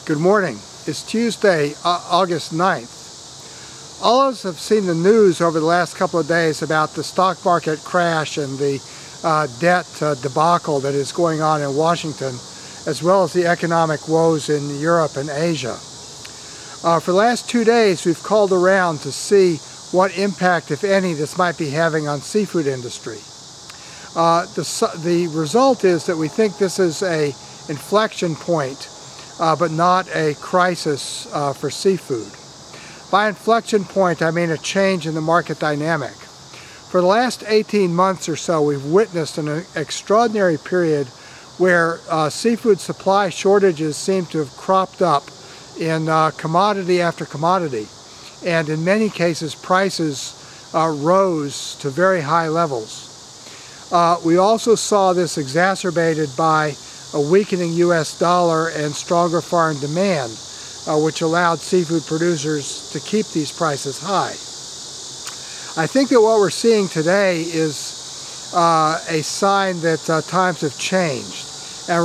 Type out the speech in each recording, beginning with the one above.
Good morning. It's Tuesday, August 9th. All of us have seen the news over the last couple of days about the stock market crash and the debt debacle that is going on in Washington, as well as the economic woes in Europe and Asia. For the last 2 days, we've called around to see what impact, if any, this might be having on seafood industry. The result is that we think this is an inflection point, but not a crisis for seafood. By inflection point, I mean a change in the market dynamic. For the last 18 months or so, we've witnessed an extraordinary period where seafood supply shortages seem to have cropped up in commodity after commodity. And in many cases, prices rose to very high levels. We also saw this exacerbated by a weakening U.S. dollar and stronger foreign demand, which allowed seafood producers to keep these prices high. I think that what we're seeing today is a sign that times have changed, and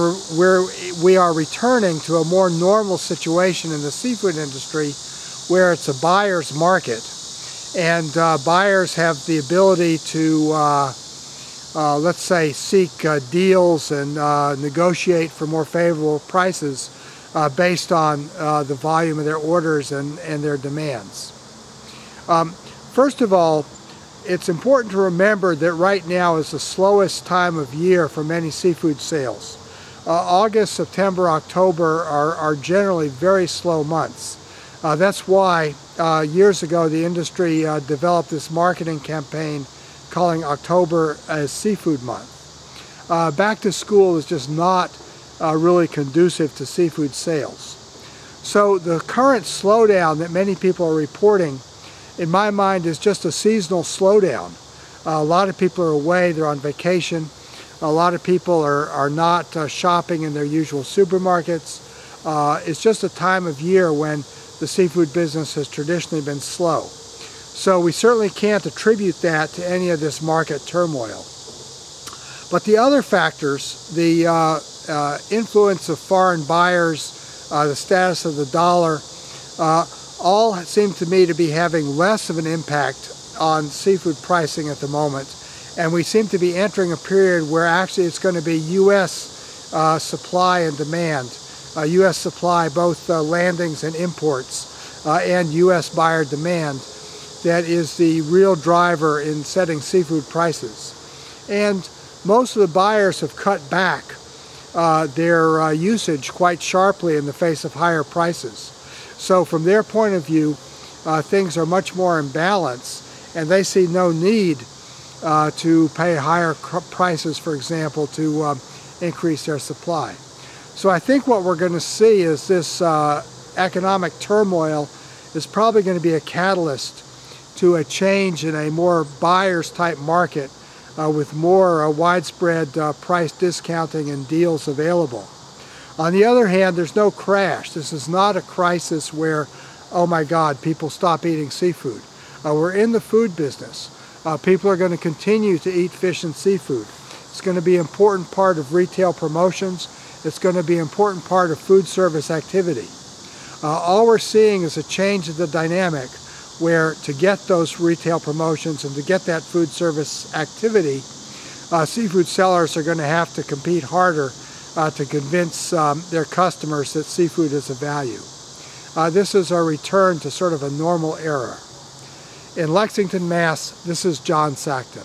we are returning to a more normal situation in the seafood industry where it's a buyer's market, and buyers have the ability to let's say, seek deals and negotiate for more favorable prices based on the volume of their orders and their demands. First of all, it's important to remember that right now is the slowest time of year for many seafood sales. August, September, October are generally very slow months. That's why years ago the industry developed this marketing campaign calling October as Seafood Month. Back to school is just not really conducive to seafood sales. So the current slowdown that many people are reporting, in my mind, is just a seasonal slowdown. A lot of people are away, they're on vacation. A lot of people are not shopping in their usual supermarkets. It's just a time of year when the seafood business has traditionally been slow. So we certainly can't attribute that to any of this market turmoil. But the other factors, the influence of foreign buyers, the status of the dollar, all seem to me to be having less of an impact on seafood pricing at the moment. And we seem to be entering a period where actually it's going to be U.S. Supply and demand, U.S. supply, both landings and imports, and U.S. buyer demand, that is the real driver in setting seafood prices. And most of the buyers have cut back their usage quite sharply in the face of higher prices. So from their point of view, things are much more in balance, and they see no need to pay higher prices, for example, to increase their supply. So I think what we're going to see is this economic turmoil is probably going to be a catalyst to a change in a more buyer's type market with more widespread price discounting and deals available. On the other hand, there's no crash. This is not a crisis where, oh my God, people stop eating seafood. We're in the food business. People are going to continue to eat fish and seafood. It's going to be an important part of retail promotions. It's going to be an important part of food service activity. All we're seeing is a change in the dynamic where to get those retail promotions and to get that food service activity, seafood sellers are going to have to compete harder to convince their customers that seafood is a value. This is a return to sort of a normal era. In Lexington, Mass., this is John Sackton.